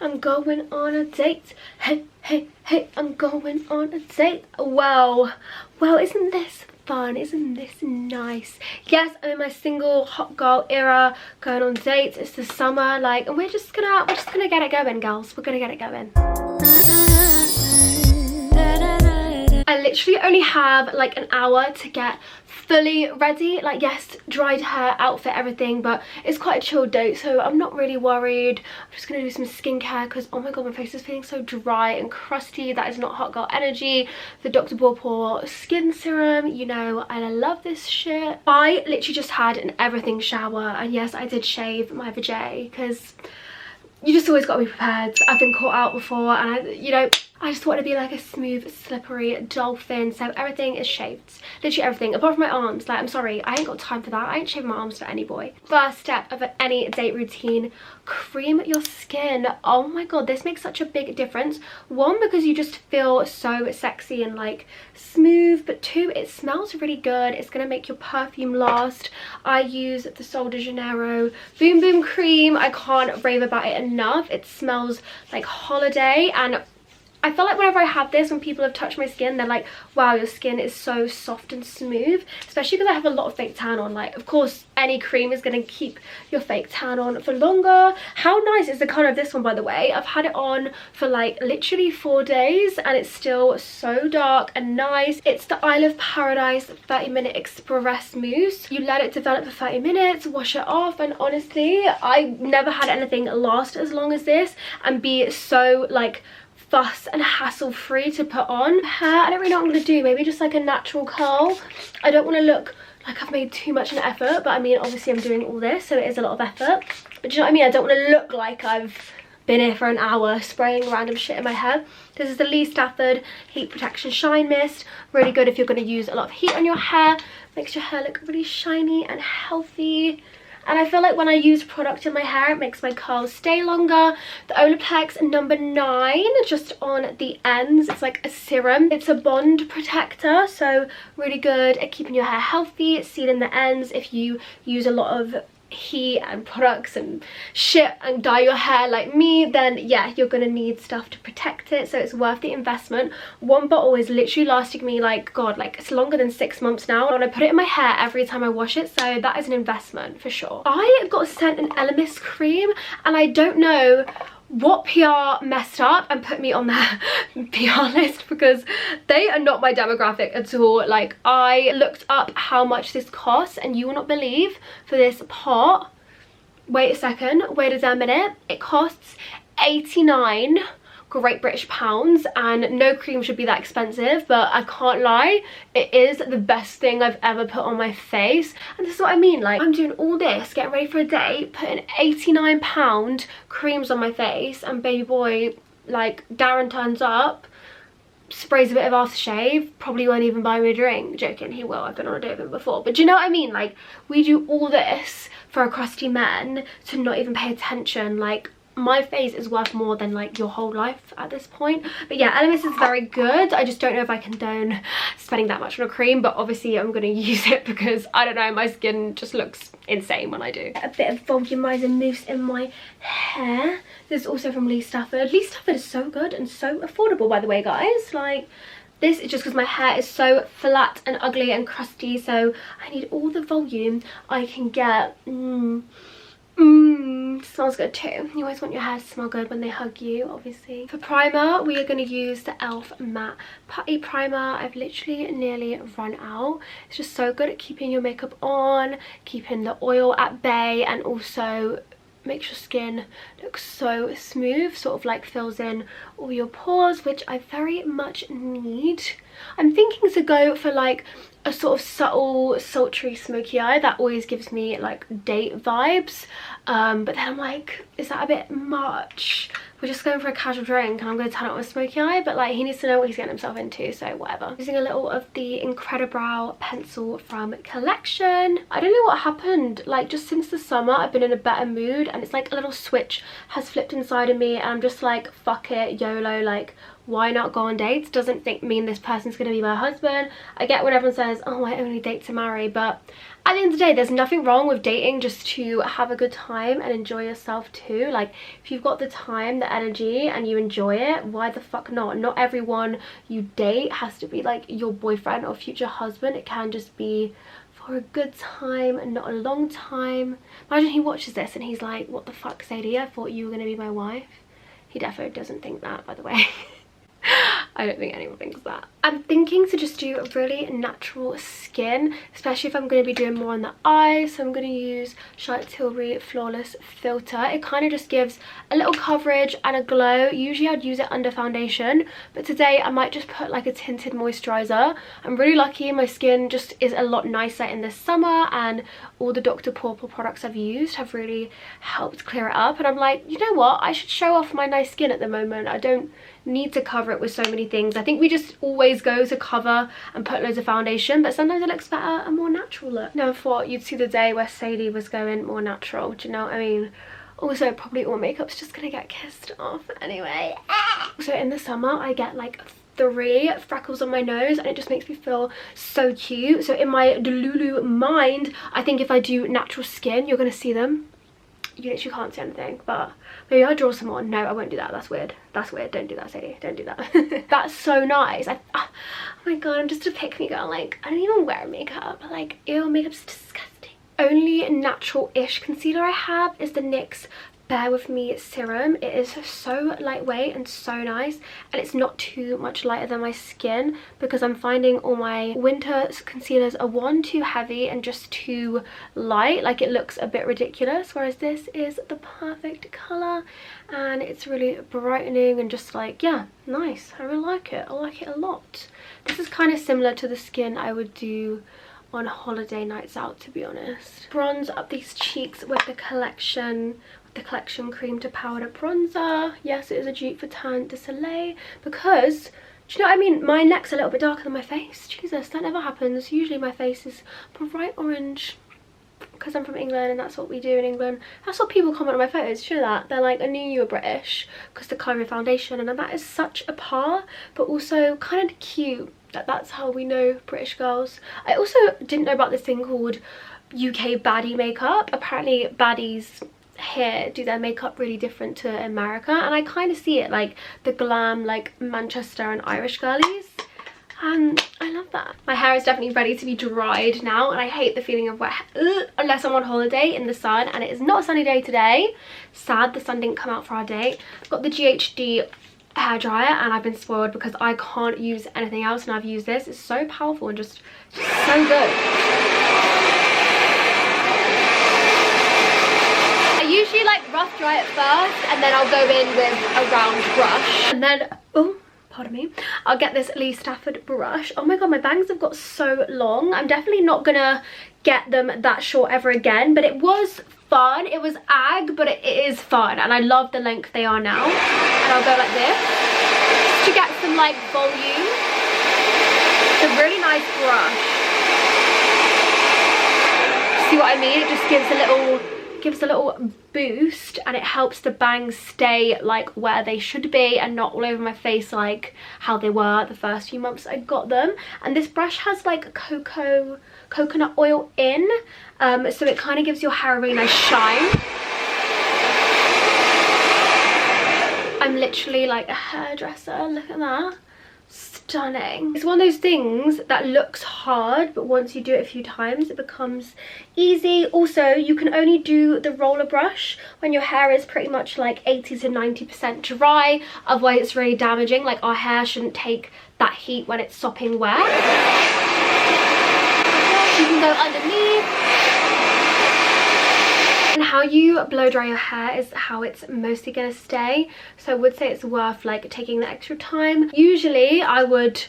I'm going on a date. Hey, hey, hey, I'm going on a date. Wow. Well, isn't this fun? Isn't this nice? Yes, I'm in my single hot girl era, going on dates. It's the summer, like, and we're just gonna get it going, girls. We're gonna get it going. I literally only have like an hour to get fully ready. Like, yes, dried hair, outfit, everything, but it's quite a chilled date, so I'm not really worried. I'm just gonna do some skincare because, oh my god, my face is feeling so dry and crusty. That is not hot girl energy. The Dr. PAW PAW skin serum, you know, and I love this shit. I literally just had an everything shower, and yes, I did shave my vajay because you just always got to be prepared. I've been caught out before, and I just want to be like a smooth, slippery dolphin, so everything is shaved. Literally everything, apart from my arms. Like, I'm sorry, I ain't got time for that. I ain't shaving my arms for any boy. First step of any date routine, cream your skin. Oh my god, this makes such a big difference. One, because you just feel so sexy and like smooth, but two, it smells really good. It's gonna make your perfume last. I use the Sol de Janeiro Boom Boom Cream. I can't rave about it enough. It smells like holiday, and I feel like whenever I have this, when people have touched my skin, they're like, wow, your skin is so soft and smooth. Especially because I have a lot of fake tan on. Like, of course, any cream is going to keep your fake tan on for longer. How nice is the colour of this one, by the way? I've had it on for like literally 4 days and it's still so dark and nice. It's the Isle of Paradise 30-minute Express Mousse. You let it develop for 30 minutes, wash it off, and honestly, I never had anything last as long as this and be so like fuss and hassle free to put on. Hair, I don't really know what I'm going to do. Maybe just like a natural curl. I don't want to look like I've made too much an effort, but I mean, obviously I'm doing all this, so it is a lot of effort. But do you know what I mean? I don't want to look like I've been here for an hour spraying random shit in my hair. This is the Lee Stafford Heat Protection Shine Mist. Really good if you're going to use a lot of heat on your hair. Makes your hair look really shiny and healthy. And I feel like when I use product in my hair, it makes my curls stay longer. The Olaplex number 9, just on the ends. It's like a serum. It's a bond protector, so really good at keeping your hair healthy, sealing the ends. If you use a lot of heat and products and shit and dye your hair like me, then yeah, you're gonna need stuff to protect it, so it's worth the investment. One bottle is literally lasting me like, god, like it's longer than 6 months now, and I put it in my hair every time I wash it, so that is an investment for sure. I got sent an Elemis cream, and I don't know what PR messed up and put me on their PR list because they are not my demographic at all. Like, I looked up how much this costs, and you will not believe, for this pot, wait a second, wait a damn minute, it costs 89 Great British pounds, and no cream should be that expensive, but I can't lie, it is the best thing I've ever put on my face. And this is what I mean, like, I'm doing all this, getting ready for a date, putting 89 creams on my face, and baby boy, like, Darren turns up, sprays a bit of aftershave, probably won't even buy me a drink. Joking, he will, I've been on a date with him before. But do you know what I mean? Like, we do all this for a crusty man to not even pay attention. Like, my face is worth more than like your whole life at this point. But yeah, Elemis is very good. I just don't know if I condone spending that much on a cream, but obviously I'm going to use it because, I don't know, my skin just looks insane when I do. A bit of Volumising mousse in my hair. This is also from Lee Stafford. Lee Stafford is so good and so affordable, by the way, guys. Like, this is just because my hair is so flat and ugly and crusty, so I need all the volume I can get. Smells good too. You always want your hair to smell good when they hug you, obviously. For primer, we are going to use the e.l.f. Matte Putty Primer. I've literally nearly run out. It's just so good at keeping your makeup on, keeping the oil at bay, and also makes your skin look so smooth, sort of like fills in all your pores, which I very much need. I'm thinking to go for like a sort of subtle sultry smoky eye. That always gives me like date vibes, but then I'm like, is that a bit much? We're just going for a casual drink and I'm going to turn it on with smoky eye, but like, he needs to know what he's getting himself into, so whatever. Using a little of the Incredibrow pencil from Collection. I don't know what happened, like, just since the summer I've been in a better mood, and it's like a little switch has flipped inside of me, and I'm just like, fuck it, YOLO, like, why not go on dates? Doesn't mean this person's gonna be my husband. I get when everyone says, oh, I only date to marry, but at the end of the day, there's nothing wrong with dating just to have a good time and enjoy yourself too. Like, if you've got the time, the energy, and you enjoy it, why the fuck not? Not everyone you date has to be like your boyfriend or future husband. It can just be for a good time and not a long time. Imagine he watches this and he's like, what the fuck, Sadie? I thought you were gonna be my wife. He definitely doesn't think that, by the way. I don't think anyone thinks that. I'm thinking to just do a really natural skin, especially if I'm going to be doing more on the eyes. So I'm going to use Charlotte Tilbury Flawless Filter. It kind of just gives a little coverage and a glow. Usually I'd use it under foundation, but today I might just put like a tinted moisturizer. I'm really lucky, my skin just is a lot nicer in the summer, and all the Dr. PAW PAW products I've used have really helped clear it up. And I'm like, you know what, I should show off my nice skin at the moment. I don't need to cover it with so many things. I think we just always go to cover and put loads of foundation, but sometimes it looks better, a more natural look. Never thought you'd see the day where Sadie was going more natural, do you know what I mean? Also, probably all makeup's just gonna get kissed off anyway. So in the summer I get like 3 freckles on my nose, and it just makes me feel so cute. So in my Delulu mind, I think if I do natural skin, you're gonna see them. You literally can't see anything, but maybe I'll draw some more. No, I won't do that. That's weird. That's weird. Don't do that, Sadie. Don't do that. That's so nice. Oh my god, I'm just a pick-me girl. Like, I don't even wear makeup. Like, ew, makeup's disgusting. Only natural-ish concealer I have is the NYX Bear With Me serum. It is so lightweight and so nice, and it's not too much lighter than my skin, because I'm finding all my winter concealers are one, too heavy and just too light. Like, it looks a bit ridiculous, whereas this is the perfect colour, and it's really brightening and just like, yeah, nice. I really like it. I like it a lot. This is kind of similar to the skin I would do on holiday nights out, to be honest. Bronze up these cheeks with the collection cream to powder bronzer. Yes, it is a dupe for Teint de Soleil, because, do you know what I mean, my neck's a little bit darker than my face. Jesus, that never happens. Usually my face is bright orange, because I'm from England and that's what we do in England. That's what people comment on my photos. Do you know that? They're like, I knew you were British because the colour of foundation, and that is such a par, but also kind of cute. That's how we know British girls. I also didn't know about this thing called UK baddie makeup. Apparently baddies here do their makeup really different to America, and I kind of see it, like the glam, like Manchester and Irish girlies, and I love that. My hair is definitely ready to be dried now, and I hate the feeling of wet unless I'm on holiday in the sun, and it is not a sunny day today. Sad the sun didn't come out for our date. I've got the GHD hairdryer, and I've been spoiled because I can't use anything else, and I've used this. It's so powerful and just so good. Usually like rough dry it first, and then I'll go in with a round brush, and then, oh, pardon me, I'll get this Lee Stafford brush. Oh my god, my bangs have got so long. I'm definitely not gonna get them that short ever again, but it was fun. It was ag, but it is fun, and I love the length they are now. And I'll go like this to get some like volume. It's a really nice brush. See what I mean? It just gives a little boost, and it helps the bangs stay like where they should be and not all over my face like how they were the first few months I got them. And this brush has like coconut oil in, so it kind of gives your hair a really nice shine. I'm literally like a hairdresser. Look at that. Stunning. It's one of those things that looks hard, but once you do it a few times it becomes easy. Also, you can only do the roller brush when your hair is pretty much like 80 to 90% dry, otherwise it's really damaging. Like, our hair shouldn't take that heat when it's sopping wet. You can go underneath. And how you blow dry your hair is how it's mostly gonna stay, so I would say it's worth like taking the extra time. Usually I would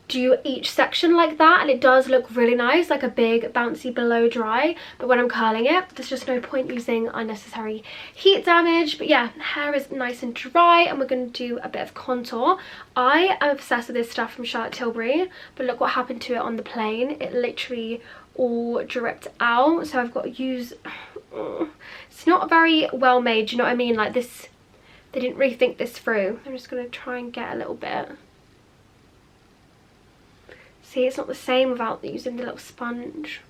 do each section like that, and it does look really nice, like a big bouncy blow dry, but when I'm curling it, there's just no point using unnecessary heat damage. But yeah, hair is nice and dry, and we're going to do a bit of contour. I am obsessed with this stuff from Charlotte Tilbury, but look what happened to it on the plane. It literally all dripped out, so I've got to use it's not very well made, do you know what I mean? Like, this they didn't really think this through. I'm just going to try and get a little bit. See, it's not the same without using the little sponge.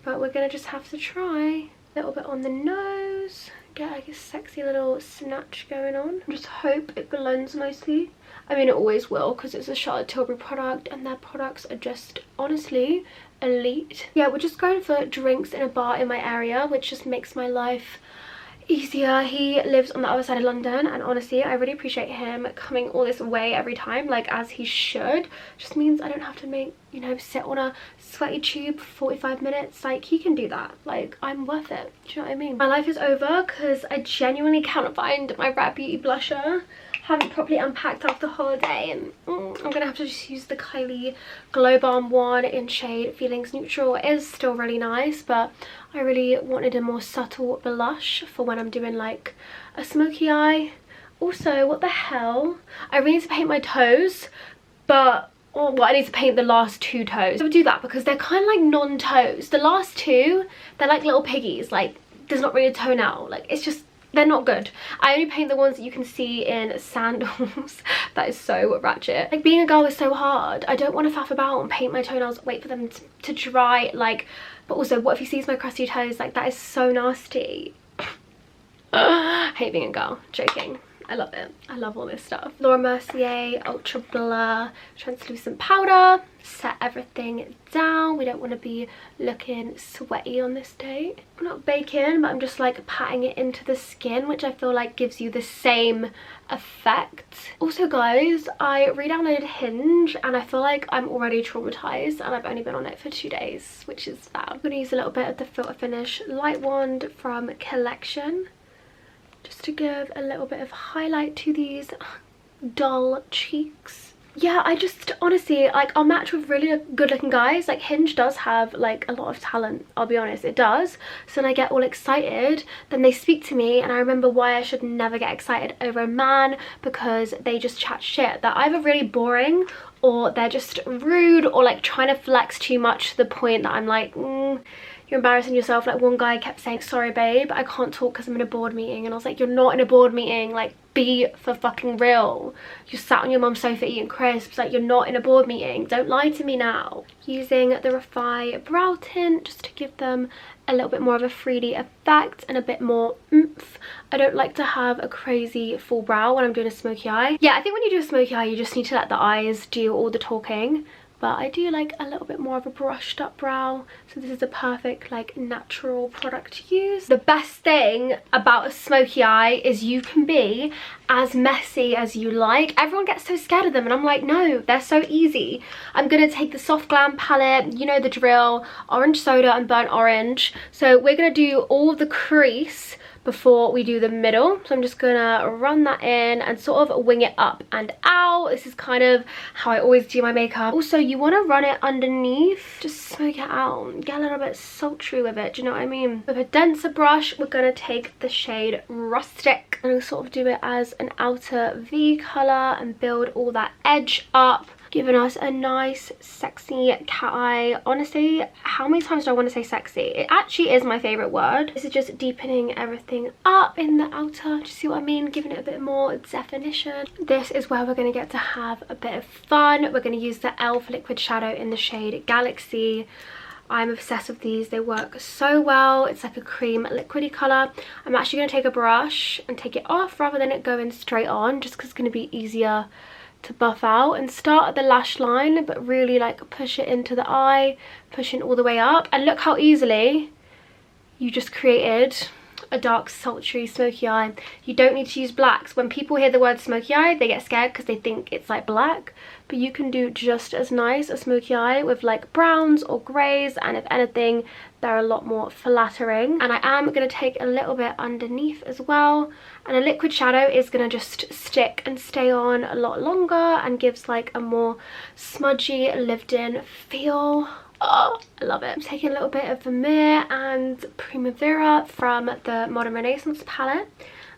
But we're going to just have to try. A little bit on the nose. Get like a sexy little snatch going on. Just hope it blends nicely. I mean, it always will because it's a Charlotte Tilbury product and their products are just honestly elite. Yeah, we're just going for drinks in a bar in my area, which just makes my life easier. He lives on the other side of London and honestly I really appreciate him coming all this way every time, like as he should. Just means I don't have to make, you know, sit on a sweaty tube for 45 minutes. Like, he can do that. Like, I'm worth it. Do you know what I mean? My life is over because I genuinely cannot find my Rare Beauty blusher. Haven't properly unpacked after holiday, and I'm gonna have to just use the Kylie Glow Balm one in shade Feelings Neutral. It is still really nice, but I really wanted a more subtle blush for when I'm doing like a smoky eye. Also, what the hell? I really need to paint my toes, but well, I need to paint the last two toes. I would do that because they're kind of like non-toes. The last two, they're like little piggies. Like, there's not really a toenail. Like, it's just, they're not good. I only paint the ones that you can see in sandals. That is so ratchet. Like, being a girl is so hard. I don't want to faff about and paint my toenails, wait for them to dry. Like, but also, what if he sees my crusty toes? Like, that is so nasty. I hate being a girl. Joking. I love it. I love all this stuff. Laura Mercier Ultra Blur Translucent Powder. Set everything down. We don't want to be looking sweaty on this date. I'm not baking, but I'm just like patting it into the skin, which I feel like gives you the same effect. Also, guys, I re-downloaded Hinge and I feel like I'm already traumatized and I've only been on it for 2 days, which is fab. I'm going to use a little bit of the Filter Finish Light Wand from Collection, just to give a little bit of highlight to these dull cheeks. Yeah, I just honestly, like, I'll match with really good looking guys. Like, Hinge does have like a lot of talent, I'll be honest, it does. So when I get all excited, then they speak to me and I remember why I should never get excited over a man, because they just chat shit. They're either really boring or they're just rude or like trying to flex too much to the point that I'm like, you're embarrassing yourself. Like, one guy kept saying, sorry babe, I can't talk because I'm in a board meeting, and I was like, you're not in a board meeting. Like, be for fucking real. You sat on your mum's sofa eating crisps. Like, you're not in a board meeting. Don't lie to me now. Using the REFY brow tint just to give them a little bit more of a 3D effect and a bit more oomph. I don't like to have a crazy full brow when I'm doing a smoky eye. Yeah, I think when you do a smoky eye, you just need to let the eyes do all the talking. But I do like a little bit more of a brushed up brow, so this is a perfect like natural product to use. The best thing about a smoky eye is you can be as messy as you like. Everyone gets so scared of them and I'm like, no, they're so easy. I'm gonna take the Soft Glam palette, you know the drill, orange soda and burnt orange. So we're gonna do all the crease before we do the middle. So I'm just gonna run that in and sort of wing it up and out. This is kind of how I always do my makeup. Also, you want to run it underneath, just smoke it out, get a little bit sultry with it, do you know what I mean? With a denser brush, we're gonna take the shade Rustic and sort of do it as an outer V color and build all that edge up, giving us a nice sexy cat eye. Honestly, how many times do I want to say sexy? It actually is my favorite word. This is just deepening everything up in the outer, do you see what I mean? Giving it a bit more definition. This is where we're going to get to have a bit of fun. We're going to use the e.l.f. liquid shadow in the shade Galaxy. I'm obsessed with these. They work so well. It's like a cream liquidy colour. I'm actually going to take a brush and take it off rather than it going straight on, just because it's going to be easier to buff out, and start at the lash line but really like push it into the eye, pushing all the way up. And look how easily you just created a dark sultry smoky eye. You don't need to use blacks. When people hear the word smoky eye, they get scared because they think it's like black, but you can do just as nice a smoky eye with like browns or greys, and if anything they're a lot more flattering. And I am going to take a little bit underneath as well, and a liquid shadow is going to just stick and stay on a lot longer and gives like a more smudgy lived in feel. Oh, I love it. I'm taking a little bit of Vermeer and Primavera from the Modern Renaissance palette.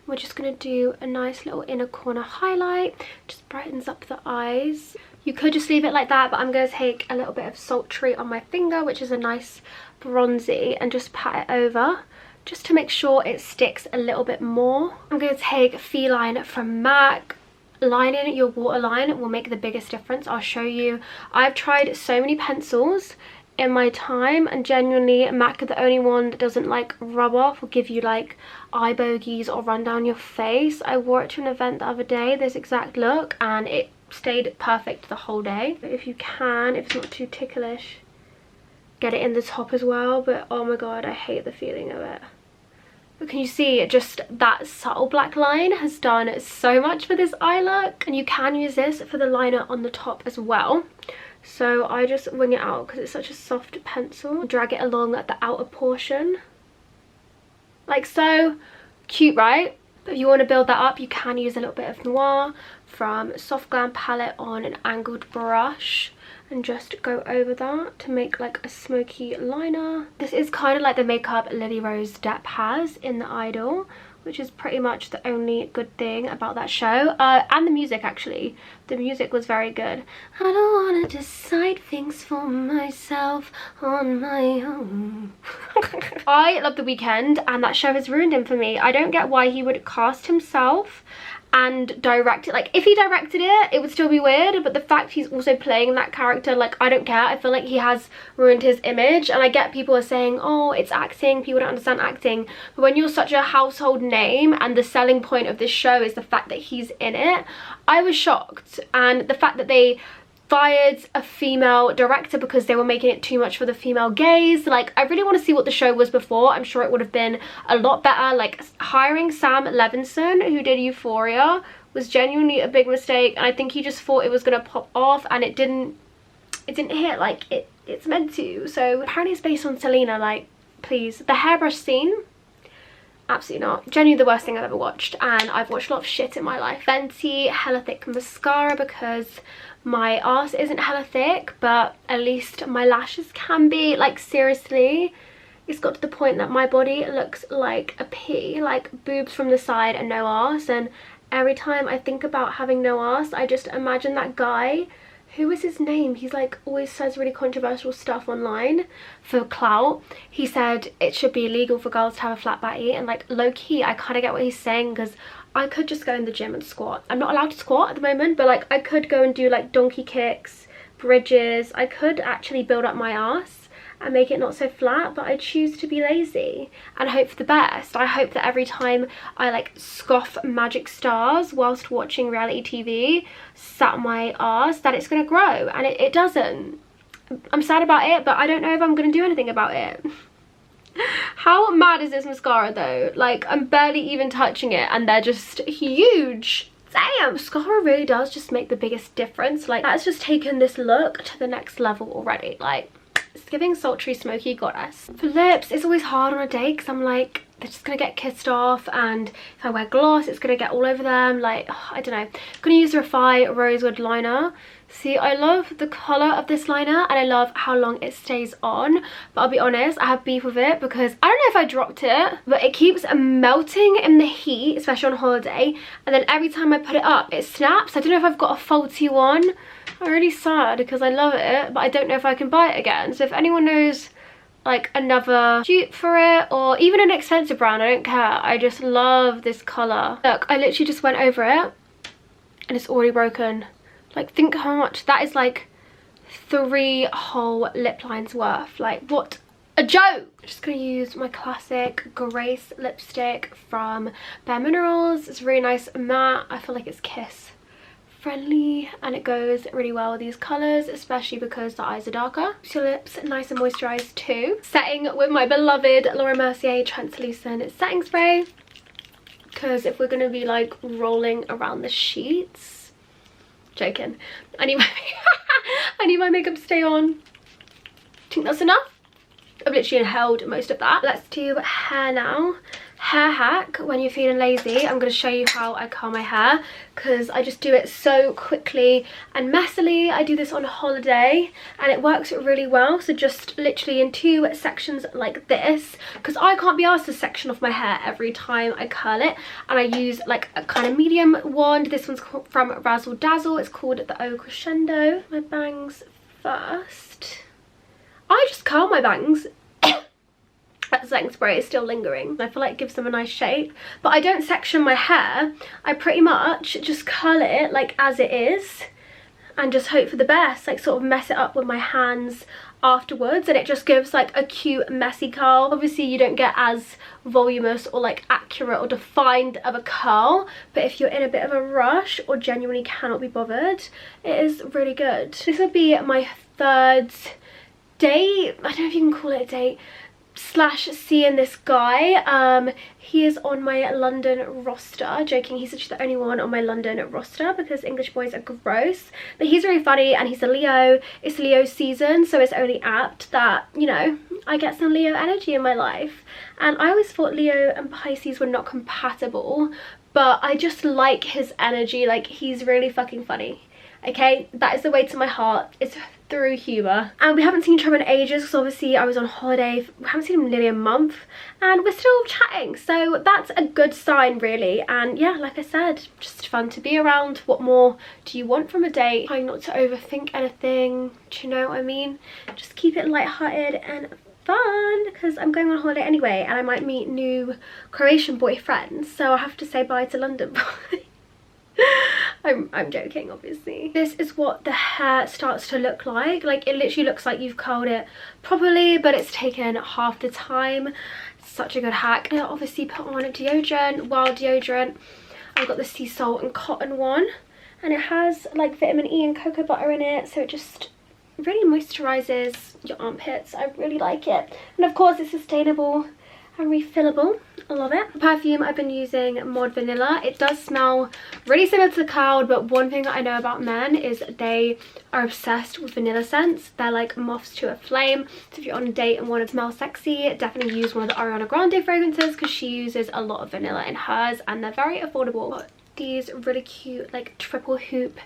We're just going to do a nice little inner corner highlight, just brightens up the eyes. You could just leave it like that, but I'm going to take a little bit of Sultry on my finger, which is a nice bronzy, and just pat it over just to make sure it sticks a little bit more. I'm going to take Feline from MAC. Lining your waterline will make the biggest difference. I'll show you. I've tried so many pencils in my time, and genuinely MAC are the only one that doesn't like rub off or give you like eye bogies or run down your face. I wore it to an event the other day, this exact look, and it stayed perfect the whole day. But if you can, if it's not too ticklish, get it in the top as well. But oh my god, I hate the feeling of it. But can you see, just that subtle black line has done so much for this eye look. And you can use this for the liner on the top as well. So I just wing it out because it's such a soft pencil. Drag it along at the outer portion. Like so. Cute, right? But if you want to build that up, you can use a little bit of Noir from Soft Glam palette on an angled brush. And just go over that to make like a smoky liner. This is kind of like the makeup Lily Rose Depp has in The Idol, which is pretty much the only good thing about that show. And the music, actually. The music was very good. I don't want to decide things for myself on my own. I love The Weeknd, and that show has ruined him for me. I don't get why he would cast himself and direct it. Like, if he directed it, it would still be weird, but the fact he's also playing that character, like, I don't care. I feel like he has ruined his image. And I get people are saying, oh, it's acting, people don't understand acting, but when you're such a household name and the selling point of this show is the fact that he's in it, I was shocked. And the fact that they fired a female director because they were making it too much for the female gaze. Like, I really want to see what the show was before. I'm sure it would have been a lot better. Like, hiring Sam Levinson, who did Euphoria, was genuinely a big mistake, and I think he just thought it was gonna pop off, and it didn't hit like it's meant to. So apparently it's based on Selena. Like, please. The hairbrush scene, absolutely not. Genuinely the worst thing I've ever watched, and I've watched a lot of shit in my life. Fenty Hella Thick mascara, because my arse isn't hella thick, but at least my lashes can be. Like, seriously, it's got to the point that my body looks like a pea, like boobs from the side and no arse. And every time I think about having no arse, I just imagine that guy, who is his name? He's like always says really controversial stuff online for clout. He said it should be illegal for girls to have a flat batty, and like, low-key I kind of get what he's saying, because I could just go in the gym and squat. I'm not allowed to squat at the moment, but like, I could go and do like donkey kicks, bridges. I could actually build up my ass and make it not so flat, but I choose to be lazy and hope for the best. I hope that every time I like scoff magic stars whilst watching reality TV sat on my ass, that it's gonna grow, and it doesn't. I'm sad about it, but I don't know if I'm gonna do anything about it. How mad is this mascara though? Like, I'm barely even touching it and they're just huge. Damn, mascara really does just make the biggest difference. Like, that's just taken this look to the next level already. Like, it's giving sultry smoky goddess. For lips, it's always hard on a day because I'm like, they're just gonna get kissed off, and if I wear gloss it's gonna get all over them. Like, I don't know. I'm gonna use REFY Rosewood liner. See, I love the colour of this liner and I love how long it stays on, but I'll be honest, I have beef with it because I don't know if I dropped it, but it keeps melting in the heat, especially on holiday, and then every time I put it up it snaps. I don't know if I've got a faulty one. I'm really sad because I love it, but I don't know if I can buy it again. So if anyone knows like another dupe for it, or even an expensive brand, I don't care. I just love this colour. Look, I literally just went over it and it's already broken. Like, think how much that is. Like 3 whole lip lines worth. Like, what a joke. I'm just gonna use my classic Grace lipstick from Bare Minerals. It's really nice matte. I feel like it's kiss friendly and it goes really well with these colours, especially because the eyes are darker. So your lips nice and moisturised too. Setting with my beloved Laura Mercier translucent setting spray, because if we're gonna be like rolling around the sheets, joking, I need my makeup to stay on. I think that's enough. I've literally inhaled most of that. Let's do hair now. Hair hack when you're feeling lazy. I'm going to show you how I curl my hair because I just do it so quickly and messily. I do this on holiday and it works really well. So just literally in 2 sections like this, because I can't be asked to section off my hair every time I curl it, and I use like a kind of medium wand. This one's from Razzle Dazzle. It's called the O Crescendo. My bangs first. I just curl my bangs that setting spray is still lingering. I feel like it gives them a nice shape, but I don't section my hair. I pretty much just curl it like as it is and just hope for the best, like sort of mess it up with my hands afterwards, and it just gives like a cute messy curl. Obviously you don't get as voluminous or like accurate or defined of a curl, but if you're in a bit of a rush or genuinely cannot be bothered, it is really good. This will be my third date, I don't know if you can call it a date, slash seeing this guy. He is on my London roster. Joking, he's actually the only one on my London roster because English boys are gross, but he's really funny and he's a Leo. It's Leo season, so it's only apt that, you know, I get some Leo energy in my life. And I always thought Leo and Pisces were not compatible, but I just like his energy. Like, he's really fucking funny. Okay, that is the way to my heart. It's through humour. And we haven't seen each other in ages because obviously I was on holiday. We haven't seen him in nearly a month and we're still chatting, so that's a good sign really. And yeah, like I said, just fun to be around. What more do you want from a date? Trying not to overthink anything, do you know what I mean? Just keep it lighthearted and fun, because I'm going on holiday anyway and I might meet new Croatian boyfriends, so I have to say bye to London boy. I'm joking, obviously. This is what the hair starts to look like. Like, it literally looks like you've curled it properly, but it's taken half the time. Such a good hack. I obviously put on a deodorant, wild deodorant. I've got the sea salt and cotton one, and it has like vitamin E and cocoa butter in it, so it just really moisturizes your armpits. I really like it, and of course it's sustainable and refillable. I love it. The perfume I've been using, Mod Vanilla. It does smell really similar to the Cloud, but one thing that I know about men is they are obsessed with vanilla scents. They're like moths to a flame. So if you're on a date and want to smell sexy, definitely use one of the Ariana Grande fragrances because she uses a lot of vanilla in hers and they're very affordable. Got these really cute like triple hoop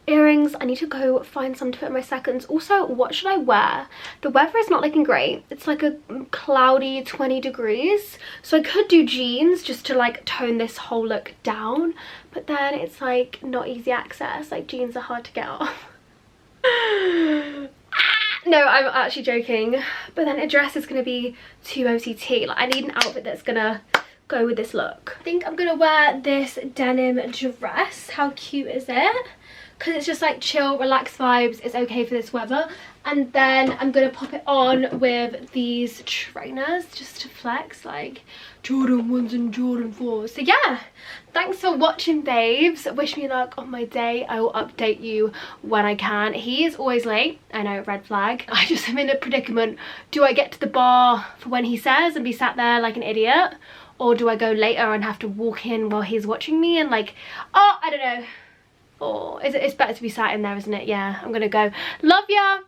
earrings. I need to go find some to put in my seconds. Also, what should I wear? The weather is not looking great. It's like a cloudy 20 degrees, so I could do jeans just to like tone this whole look down, but then it's like not easy access. Like, jeans are hard to get off. No, I'm actually joking, but then a dress is going to be too OTT. Like, I need an outfit that's gonna go with this look. I think I'm gonna wear this denim dress. How cute is it? Because it's just like chill, relaxed vibes. It's okay for this weather. And then I'm gonna pop it on with these trainers just to flex, like Jordan 1s and Jordan 4s. So yeah, thanks for watching, babes. Wish me luck on my day. I will update you when I can. He is always late. I know, red flag. I just am in a predicament. Do I get to the bar for when he says and be sat there like an idiot? Or do I go later and have to walk in while he's watching me and like, oh, I don't know. Or it's better to be sat in there, isn't it? Yeah, I'm gonna go. Love ya.